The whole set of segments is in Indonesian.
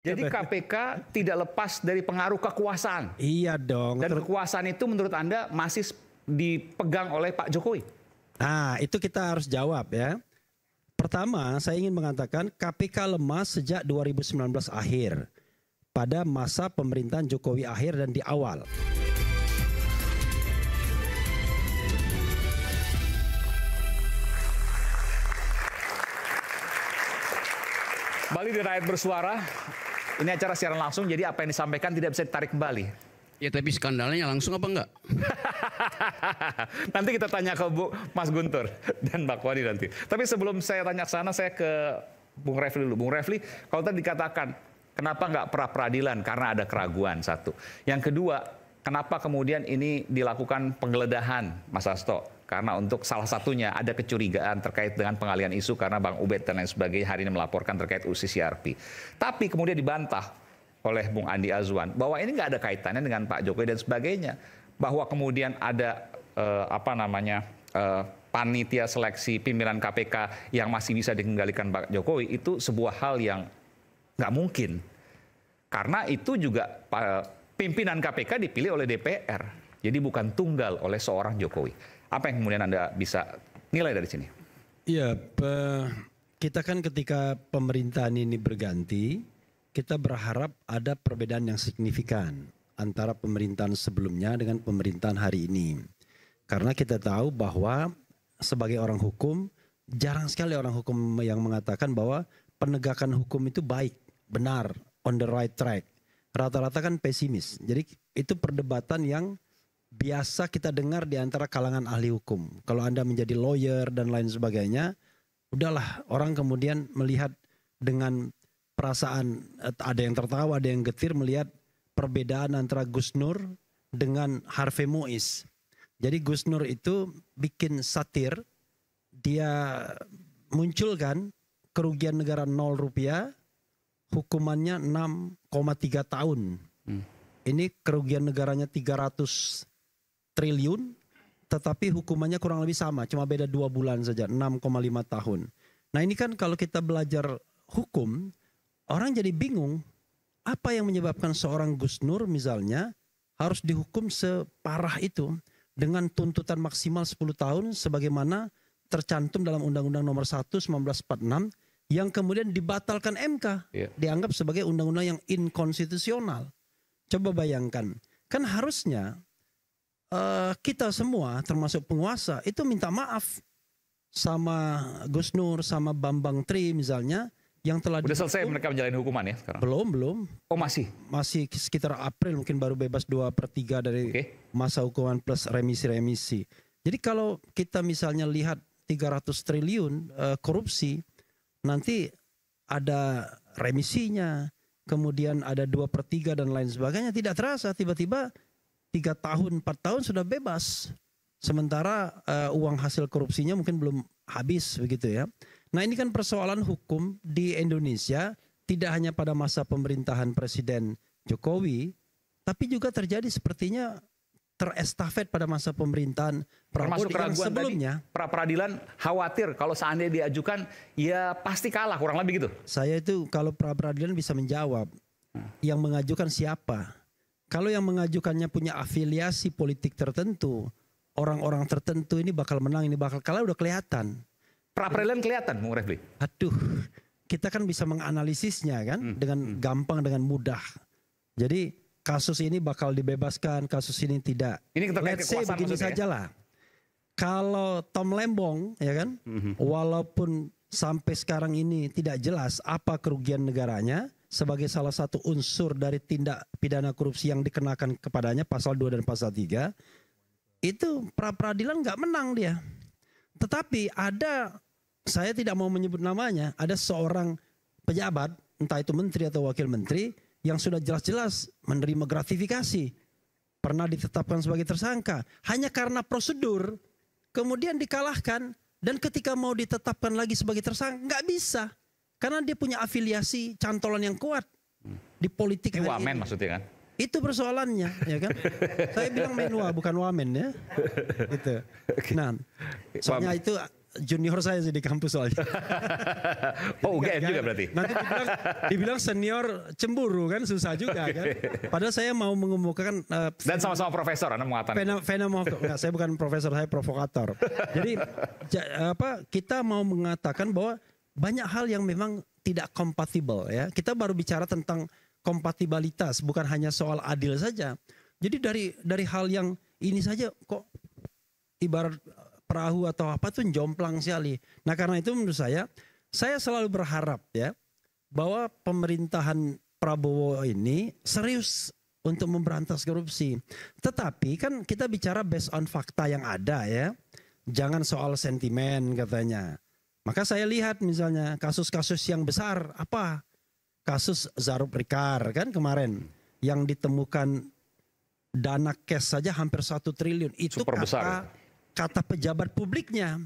Jadi KPK tidak lepas dari pengaruh kekuasaan. Iya dong. Dan kekuasaan itu menurut Anda masih dipegang oleh Pak Jokowi? Nah, itu kita harus jawab ya. Pertama, saya ingin mengatakan KPK lemah sejak 2019 akhir. Pada masa pemerintahan Jokowi akhir dan di awal. Kembali di Rakyat Bersuara. Ini acara siaran langsung, jadi apa yang disampaikan tidak bisa ditarik kembali. Ya tapi skandalnya langsung apa enggak? Nanti kita tanya ke Mas Guntur dan Mbak Wadi nanti. Tapi sebelum saya tanya ke sana, saya ke Bung Refli dulu. Bung Refli, kalau tadi dikatakan, kenapa nggak pra-peradilan? Karena ada keraguan, satu. Yang kedua, kenapa kemudian ini dilakukan penggeledahan, Mas Hasto? Karena untuk salah satunya ada kecurigaan terkait dengan pengalihan isu karena Bang Ubed dan lain sebagainya hari ini melaporkan terkait UCCRP. Tapi kemudian dibantah oleh Bung Andi Azwan bahwa ini nggak ada kaitannya dengan Pak Jokowi dan sebagainya. Bahwa kemudian ada panitia seleksi pimpinan KPK yang masih bisa dikendalikan Pak Jokowi itu sebuah hal yang nggak mungkin. Karena itu juga pimpinan KPK dipilih oleh DPR. Jadi bukan tunggal oleh seorang Jokowi. Apa yang kemudian Anda bisa nilai dari sini? Iya, kita kan ketika pemerintahan ini berganti, kita berharap ada perbedaan yang signifikan antara pemerintahan sebelumnya dengan pemerintahan hari ini. Karena kita tahu bahwa sebagai orang hukum, jarang sekali orang hukum yang mengatakan bahwa penegakan hukum itu baik, benar, on the right track. Rata-rata kan pesimis. Jadi itu perdebatan yang biasa kita dengar di antara kalangan ahli hukum. Kalau Anda menjadi lawyer dan lain sebagainya, udahlah orang kemudian melihat dengan perasaan, ada yang tertawa, ada yang getir melihat perbedaan antara Gus Nur dengan Harvey Mois. Jadi Gus Nur itu bikin satir, dia munculkan kerugian negara 0 rupiah, hukumannya 6,3 tahun. Ini kerugian negaranya 300 triliun, tetapi hukumannya kurang lebih sama, cuma beda 2 bulan saja, 6,5 tahun. Nah ini kan kalau kita belajar hukum, orang jadi bingung, apa yang menyebabkan seorang Gus Nur misalnya harus dihukum separah itu dengan tuntutan maksimal 10 tahun sebagaimana tercantum dalam Undang-Undang Nomor 1 1946 yang kemudian dibatalkan MK, dianggap sebagai undang-undang yang inkonstitusional. Coba bayangkan, kan harusnya kita semua termasuk penguasa itu minta maaf sama Gus Nur, sama Bambang Tri misalnya yang telah udah selesai mereka menjalani hukuman ya sekarang? Belum. Oh masih? Masih sekitar April mungkin baru bebas 2/3 dari masa hukuman plus remisi-remisi. Jadi kalau kita misalnya lihat 300 triliun korupsi, nanti ada remisinya, kemudian ada 2/3 dan lain sebagainya, tidak terasa tiba-tiba 3 tahun, 4 tahun sudah bebas. Sementara uang hasil korupsinya mungkin belum habis begitu ya. Nah ini kan persoalan hukum di Indonesia tidak hanya pada masa pemerintahan Presiden Jokowi, tapi juga terjadi sepertinya terestafet pada masa pemerintahan Prabowo yang sebelumnya. Pra-peradilan khawatir kalau seandainya diajukan ya pasti kalah, kurang lebih gitu. Saya itu kalau pra-peradilan bisa menjawab yang mengajukan siapa. Kalau yang mengajukannya punya afiliasi politik tertentu, orang-orang tertentu ini bakal menang, ini bakal kalah, udah kelihatan. Pra-peradilan kelihatan, Bung Refli? Aduh, kita kan bisa menganalisisnya kan dengan gampang, dengan mudah. Jadi kasus ini bakal dibebaskan, kasus ini tidak. Ini let's say begini saja lah. Kalau Tom Lembong, ya kan, walaupun sampai sekarang ini tidak jelas apa kerugian negaranya, sebagai salah satu unsur dari tindak pidana korupsi yang dikenakan kepadanya pasal 2 dan pasal 3, itu pra-peradilan nggak menang dia. Tetapi ada, saya tidak mau menyebut namanya, ada seorang pejabat, entah itu menteri atau wakil menteri, yang sudah jelas-jelas menerima gratifikasi, pernah ditetapkan sebagai tersangka, hanya karena prosedur, kemudian dikalahkan, dan ketika mau ditetapkan lagi sebagai tersangka, nggak bisa. Karena dia punya afiliasi cantolan yang kuat di politik. Ini wamen maksudnya kan? Itu persoalannya, ya kan? Saya bilang menua bukan wamen ya. Gitu. Nah, soalnya itu junior saya sih di kampus soalnya. Oh UGM juga berarti. Nanti dibilang senior cemburu kan, susah juga kan. Padahal saya mau mengemukakan Dan sama-sama profesor, Anda mengatakan. Saya bukan profesor, saya provokator. Jadi kita mau mengatakan bahwa banyak hal yang memang tidak kompatibel ya. Kita baru bicara tentang kompatibilitas, bukan hanya soal adil saja. Jadi dari hal yang ini saja kok ibarat perahu atau apa tuh jomplang sekali. Nah karena itu menurut saya selalu berharap ya bahwa pemerintahan Prabowo ini serius untuk memberantas korupsi. Tetapi kan kita bicara based on fakta yang ada ya. Jangan soal sentimen katanya. Maka saya lihat misalnya kasus-kasus yang besar apa? Kasus Zarub Rikar kan kemarin yang ditemukan dana cash saja hampir 1 triliun. Itu super besar. Kata pejabat publiknya,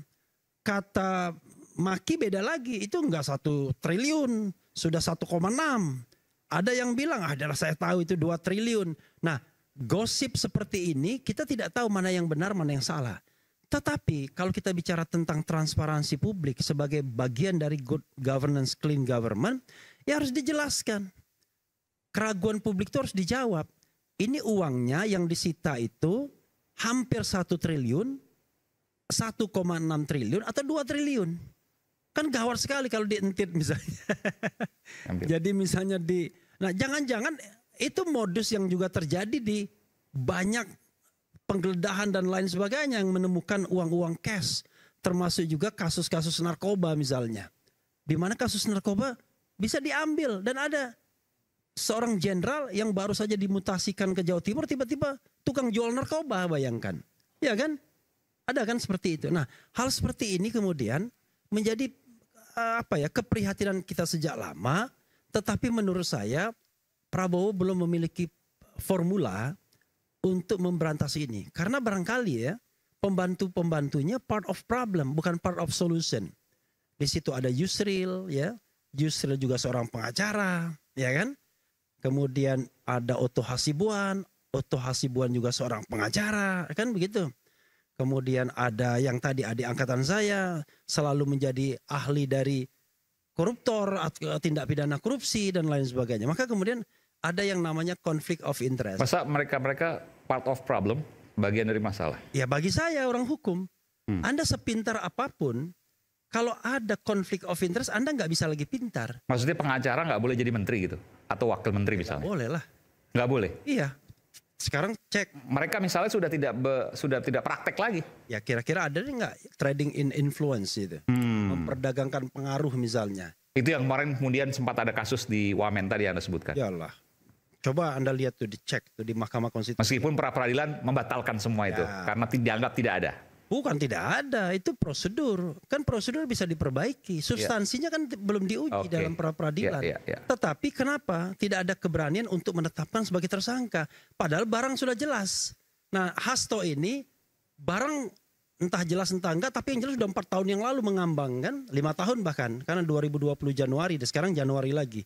kata Maki beda lagi, itu enggak 1 triliun, sudah 1,6. Ada yang bilang, adalah saya tahu itu 2 triliun. Nah, gosip seperti ini kita tidak tahu mana yang benar, mana yang salah. Tetapi kalau kita bicara tentang transparansi publik sebagai bagian dari good governance, clean government, ya harus dijelaskan. Keraguan publik itu harus dijawab. Ini uangnya yang disita itu hampir 1 triliun, 1,6 triliun atau 2 triliun. Kan gawat sekali kalau dientit misalnya. Jadi misalnya nah jangan-jangan itu modus yang juga terjadi di banyak penggeledahan dan lain sebagainya yang menemukan uang-uang cash. Termasuk juga kasus-kasus narkoba misalnya. Di mana kasus narkoba bisa diambil dan ada seorang jenderal yang baru saja dimutasikan ke Jawa Timur tiba-tiba tukang jual narkoba, bayangkan. Ya kan? Ada kan seperti itu. Nah, hal seperti ini kemudian menjadi keprihatinan kita sejak lama, tetapi menurut saya Prabowo belum memiliki formula untuk memberantas ini. Karena barangkali ya, pembantu-pembantunya part of problem, bukan part of solution. Di situ ada Yusril ya. Yusril juga seorang pengacara, ya kan? Kemudian ada Otto Hasibuan juga seorang pengacara, kan begitu. Kemudian ada yang tadi adik angkatan saya selalu menjadi ahli dari koruptor, tindak pidana korupsi dan lain sebagainya. Maka kemudian ada yang namanya conflict of interest. Masa mereka part of problem, bagian dari masalah? Ya bagi saya orang hukum, Anda sepintar apapun, kalau ada conflict of interest Anda nggak bisa lagi pintar. Maksudnya pengacara nggak boleh jadi menteri gitu? Atau wakil menteri misalnya? Boleh lah. Nggak boleh? Iya. Sekarang cek. Mereka misalnya sudah tidak praktek lagi. Ya kira-kira ada nggak trading in influence itu, memperdagangkan pengaruh misalnya. Itu yang kemarin kemudian sempat ada kasus di Wamen tadi Anda sebutkan. Ya Allah. Coba Anda lihat tuh, dicek tuh di Mahkamah Konstitusi. Meskipun pra peradilan membatalkan semua itu karena dianggap tidak ada. Bukan tidak ada, itu prosedur. Kan prosedur bisa diperbaiki. Substansinya kan belum diuji dalam pra peradilan. Tetapi kenapa tidak ada keberanian untuk menetapkan sebagai tersangka? Padahal barang sudah jelas. Nah Hasto ini barang entah jelas entah enggak, tapi yang jelas sudah 4 tahun yang lalu mengambang kan. 5 tahun bahkan, karena 2020 Januari dan sekarang Januari lagi.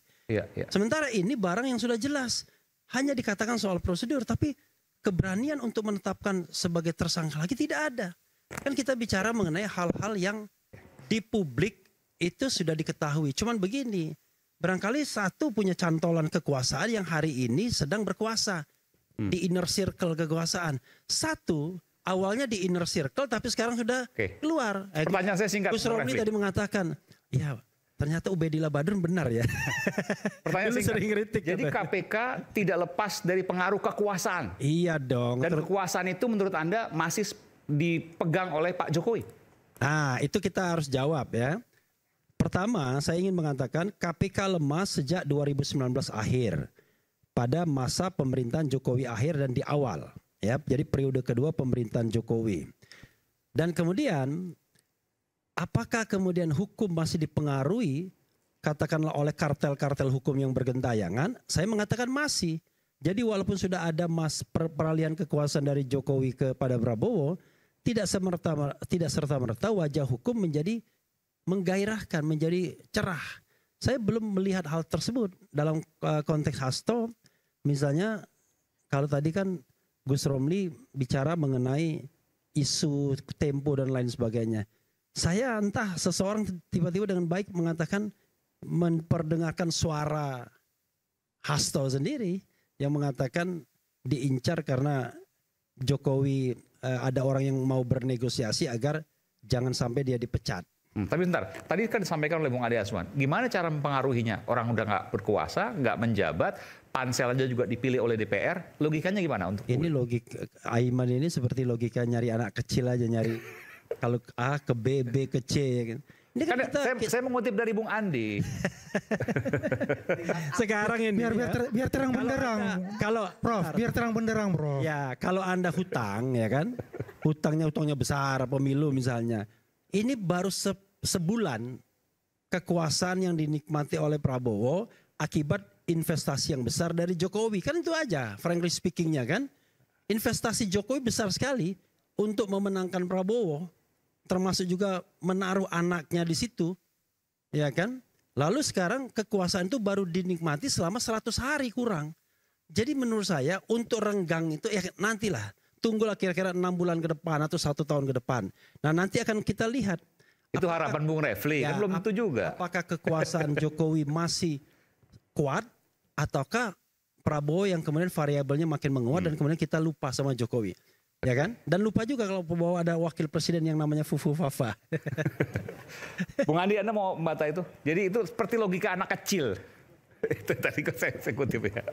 Sementara ini barang yang sudah jelas. Hanya dikatakan soal prosedur, tapi keberanian untuk menetapkan sebagai tersangka lagi tidak ada. Kan kita bicara mengenai hal-hal yang di publik itu sudah diketahui. Cuman begini, barangkali satu punya cantolan kekuasaan yang hari ini sedang berkuasa. Di inner circle kekuasaan. Satu, awalnya di inner circle tapi sekarang sudah keluar. Pertanyaan saya singkat. Gus Romli tadi mengatakan, ya ternyata Ubedillah Badrun benar ya. Pertanyaan singkat. Sering kritik. Jadi KPK tidak lepas dari pengaruh kekuasaan. Iya dong. Dan kekuasaan itu menurut Anda masih dipegang oleh Pak Jokowi? Nah itu kita harus jawab ya. Pertama saya ingin mengatakan KPK lemah sejak 2019 akhir. Pada masa pemerintahan Jokowi akhir dan di awal. Ya, jadi periode kedua pemerintahan Jokowi. Dan kemudian apakah kemudian hukum masih dipengaruhi katakanlah oleh kartel-kartel hukum yang bergentayangan? Saya mengatakan masih. Jadi walaupun sudah ada peralihan kekuasaan dari Jokowi kepada Prabowo, tidak serta-merta wajah hukum menjadi menggairahkan, menjadi cerah. Saya belum melihat hal tersebut dalam konteks Hasto. Misalnya kalau tadi kan Gus Romli bicara mengenai isu Tempo dan lain sebagainya. saya entah seseorang tiba-tiba dengan baik mengatakan, memperdengarkan suara Hasto sendiri yang mengatakan diincar karena Jokowi ada orang yang mau bernegosiasi agar jangan sampai dia dipecat. Tapi bentar, tadi kan disampaikan oleh Bung Ade Asman, gimana cara mempengaruhinya? Orang udah nggak berkuasa, nggak menjabat, pansel aja juga dipilih oleh DPR, logikanya gimana untuk ini logika Aiman ini seperti logika nyari anak kecil aja, nyari kalau A ke B, B ke C. Ya kan? Ini kan saya mengutip dari Bung Andi. Sekarang ini biar terang benderang. Kalau Prof, biar terang benderang, Prof. Ya, kalau Anda hutang ya kan, hutangnya besar, pemilu misalnya. Ini baru sebulan kekuasaan yang dinikmati oleh Prabowo akibat investasi yang besar dari Jokowi. Kan itu aja, frankly speakingnya kan. Investasi Jokowi besar sekali untuk memenangkan Prabowo. Termasuk juga menaruh anaknya di situ. Ya kan. Lalu sekarang kekuasaan itu baru dinikmati selama 100 hari kurang. Jadi menurut saya untuk renggang itu ya nantilah. Tunggulah kira-kira 6 bulan ke depan atau 1 tahun ke depan. Nah nanti akan kita lihat. Itu harapan Bung Refli, kan belum tentu juga. Apakah kekuasaan Jokowi masih kuat ataukah Prabowo yang kemudian variabelnya makin menguat dan kemudian kita lupa sama Jokowi. Ya kan? Dan lupa juga kalau bahwa ada wakil presiden yang namanya Fufu Fafa. Bung Andi, Anda mau membantah itu? Jadi itu seperti logika anak kecil. Itu tadi kok saya kutip ya.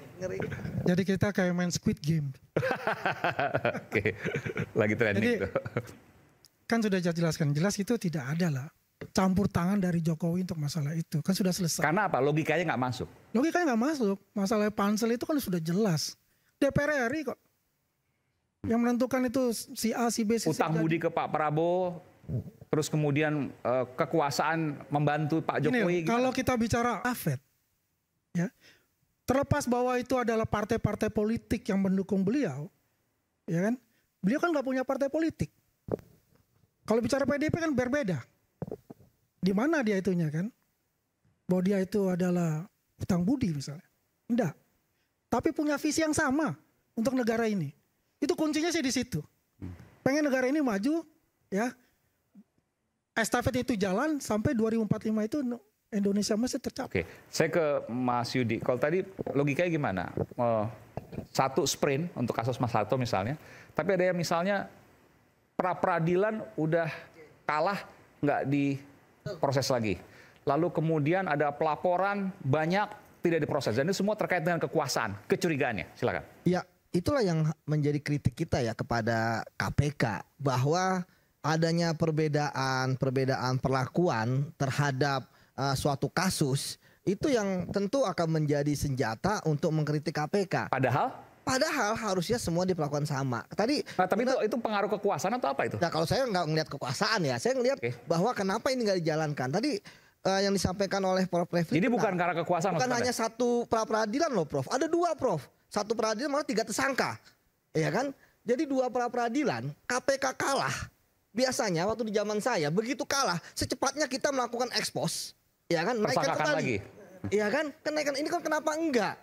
Jadi kita kayak main Squid Game. Oke, lagi trending Jadi, itu. Kan sudah jelaskan, jelas itu tidak ada lah campur tangan dari Jokowi untuk masalah itu. Kan sudah selesai. Karena apa? Logikanya nggak masuk. Logikanya nggak masuk. Masalah pansel itu kan sudah jelas. DPR RI kok. Yang menentukan itu si A, si B, si C. Utang budi ke Pak Prabowo, terus kemudian kekuasaan membantu Pak Jokowi. Ini, kalau kita bicara AFET, ya, terlepas bahwa itu adalah partai-partai politik yang mendukung beliau, ya kan? Beliau kan nggak punya partai politik. Kalau bicara PDIP kan berbeda. Di mana dia itunya kan? Bahwa dia itu adalah utang budi misalnya. Enggak. Tapi punya visi yang sama untuk negara ini. Itu kuncinya sih di situ. Pengen negara ini maju, ya. Estafet itu jalan sampai 2045 itu Indonesia masih tercapai. Oke, saya ke Mas Yudi. Kalau tadi logikanya gimana? Satu sprint untuk kasus Mas Hasto misalnya, tapi ada yang misalnya pra-peradilan udah kalah, nggak diproses lagi. Lalu kemudian ada pelaporan banyak tidak diproses. Dan itu semua terkait dengan kekuasaan, kecurigaannya. Silakan. Ya, itulah yang menjadi kritik kita ya kepada KPK, bahwa adanya perbedaan perlakuan terhadap suatu kasus itu yang tentu akan menjadi senjata untuk mengkritik KPK. Padahal harusnya semua diperlakukan sama. Tadi, tapi itu pengaruh kekuasaan atau apa itu? Nah, kalau saya nggak ngelihat kekuasaan ya, saya ngelihat bahwa kenapa ini nggak dijalankan. Tadi yang disampaikan oleh Prof. Refli. Jadi bukan karena kekuasaan. Bukan hanya satu pra-peradilan loh, Prof. Ada 2, Prof. 1 peradilan malah 3 tersangka, ya kan? Jadi 2 pra-peradilan, KPK kalah. Biasanya waktu di zaman saya begitu kalah, secepatnya kita melakukan ekspos, ya kan? Naikkan kembali. Iya kan? Kenaikan ini kan kenapa enggak?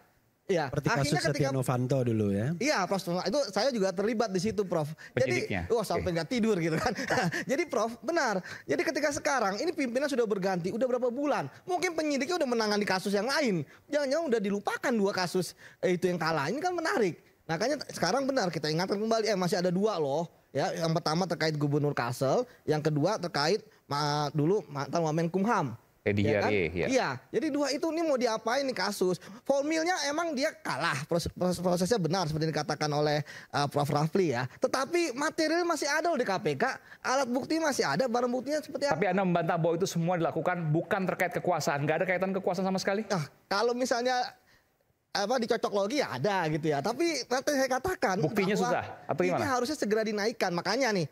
Ya, seperti kasus Setia Novanto dulu ya. Iya, Prof. Itu saya juga terlibat di situ, Prof. Jadi, sampai nggak tidur gitu kan. Jadi, Prof, benar. Jadi ketika sekarang ini pimpinan sudah berganti, udah berapa bulan? Mungkin penyidiknya udah menangani kasus yang lain. Jangan-jangan udah dilupakan 2 kasus itu yang kalah. Ini kan menarik. Makanya sekarang benar kita ingatkan kembali, masih ada 2 loh. Ya, yang pertama terkait Gubernur Kalsel, yang kedua terkait dulu mantan Wamenkumham. Ya kan? Iya, jadi 2 itu nih mau diapain nih kasus? Formilnya emang dia kalah, prosesnya benar seperti dikatakan oleh Prof. Rafli ya. Tetapi material masih ada loh di KPK, alat bukti masih ada, barang buktinya seperti apa? Tapi Anda membantah bahwa itu semua dilakukan bukan terkait kekuasaan, nggak ada kaitan kekuasaan sama sekali? Nah, kalau misalnya dicocok logi ya ada gitu ya. Tapi nanti saya katakan buktinya susah atau gimana? Ini harusnya segera dinaikkan. Makanya nih,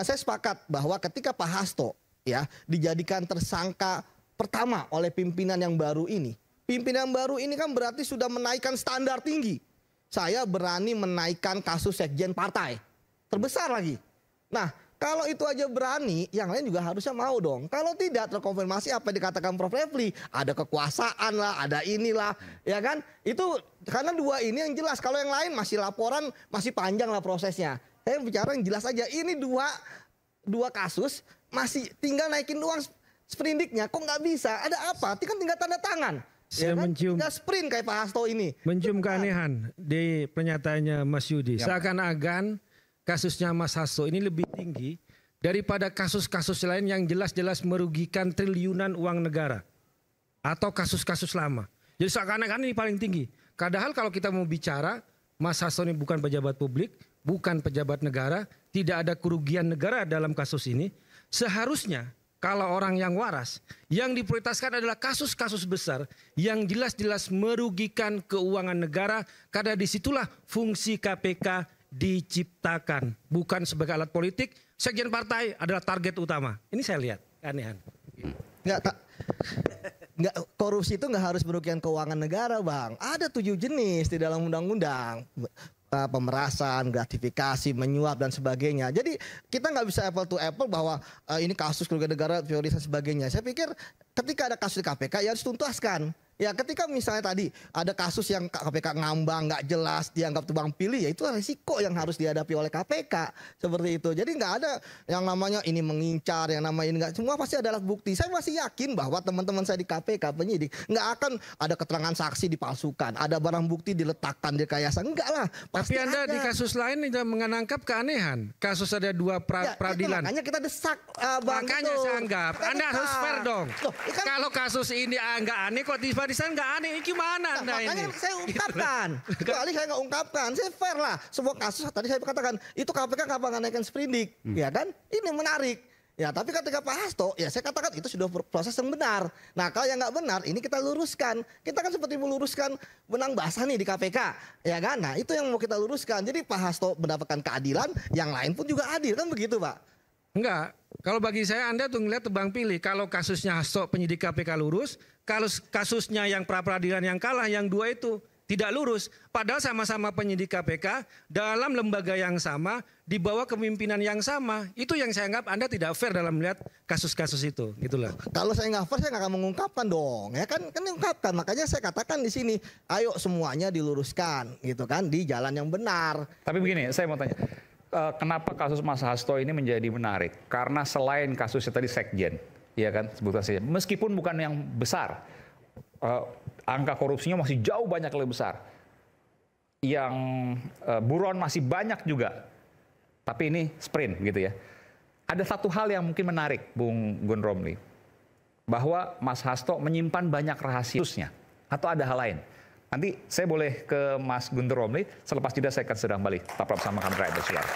saya sepakat bahwa ketika Pak Hasto ya dijadikan tersangka pertama oleh pimpinan yang baru ini. Pimpinan baru ini kan berarti sudah menaikkan standar tinggi. Saya berani menaikkan kasus sekjen partai. Terbesar lagi. Nah, kalau itu aja berani, yang lain juga harusnya mau dong. Kalau tidak terkonfirmasi apa yang dikatakan Prof. Refli. Ada kekuasaan lah, ada inilah. Ya kan? Itu karena 2 ini yang jelas. Kalau yang lain masih laporan, masih panjang lah prosesnya. Saya bicara yang jelas aja. Ini dua kasus masih tinggal naikin uang sprindiknya, kok nggak bisa? Ada apa? Kan tinggal tanda tangan. Saya mencium, tinggal sprint kayak Pak Hasto ini. mencium keanehan di pernyataannya Mas Yudi. Seakan-akan kasusnya Mas Hasto ini lebih tinggi daripada kasus-kasus lain yang jelas-jelas merugikan triliunan uang negara. Atau kasus-kasus lama. Jadi seakan-akan ini paling tinggi. Padahal kalau kita mau bicara, Mas Hasto ini bukan pejabat publik, bukan pejabat negara, tidak ada kerugian negara dalam kasus ini. Seharusnya kalau orang yang waras, yang diprioritaskan adalah kasus-kasus besar yang jelas-jelas merugikan keuangan negara, karena disitulah fungsi KPK diciptakan. Bukan sebagai alat politik, sekjen partai adalah target utama. Ini saya lihat keanehan. Nggak, korupsi itu nggak harus merugikan keuangan negara, Bang. Ada 7 jenis di dalam undang-undang. Pemerasan, gratifikasi, menyuap dan sebagainya. Jadi kita nggak bisa apple to apple bahwa ini kasus kerugian negara prioritas dan sebagainya. Saya pikir ketika ada kasus di KPK ya harus tuntaskan. Ya ketika misalnya tadi ada kasus yang KPK ngambang, nggak jelas, dianggap tebang pilih, ya itu risiko yang harus dihadapi oleh KPK seperti itu. Jadi nggak ada yang namanya ini mengincar, yang namanya ini nggak, semua pasti ada alat bukti. Saya masih yakin bahwa teman-teman saya di KPK penyidik nggak akan ada keterangan saksi dipalsukan, ada barang bukti diletakkan di rekayasa, enggak lah. Pasti Tapi Anda ada. di kasus lain tidak menangkap keanehan. Kasus ada 2 Ya, peradilan. makanya kita desak, Bang. Makanya itu. saya anggap Kita Anda desak. harus fair dong. Loh, ini kan- Kalau kasus ini nggak aneh kok tiba di sana nggak aneh, ini gimana Anda makanya ini? saya ungkapkan. Kecuali saya nggak ungkapkan, saya fair lah. Semua kasus tadi saya katakan itu KPK kapan naikkan sprindik, ya kan? Ini menarik. Ya, tapi ketika Pak Hasto, ya saya katakan itu sudah proses yang benar. Nah, kalau yang nggak benar, ini kita luruskan. Kita kan seperti meluruskan benang basah nih di KPK, ya kan? Nah, itu yang mau kita luruskan. Jadi Pak Hasto mendapatkan keadilan, yang lain pun juga adil, kan begitu, Pak? Enggak. Kalau bagi saya Anda tuh ngeliat tebang pilih. Kalau kasusnya Hasto penyidik KPK lurus, kalau kasusnya yang pra-peradilan yang kalah, yang 2 itu tidak lurus. Padahal sama-sama penyidik KPK dalam lembaga yang sama, di bawah kepemimpinan yang sama. Itu yang saya anggap Anda tidak fair dalam melihat kasus-kasus itu. Gitulah. Kalau saya nggak fair, saya nggak akan mengungkapkan dong, ya kan? Kan diungkapkan. Makanya saya katakan di sini, ayo semuanya diluruskan, gitu kan? Di jalan yang benar. Tapi begini, saya mau tanya. Kenapa kasus Mas Hasto ini menjadi menarik? Karena selain kasusnya tadi sekjen, ya kan, sebutkan saja, meskipun bukan yang besar, angka korupsinya masih jauh banyak lebih besar. Yang buron masih banyak juga, tapi ini sprint gitu ya. Ada satu hal yang mungkin menarik, Bung Gun Romli, bahwa Mas Hasto menyimpan banyak rahasianya, atau ada hal lain. Nanti saya boleh ke Mas Guntur Romli, selepas jeda saya akan sedang balik. Tetap bersama kami, rakyat bersuara.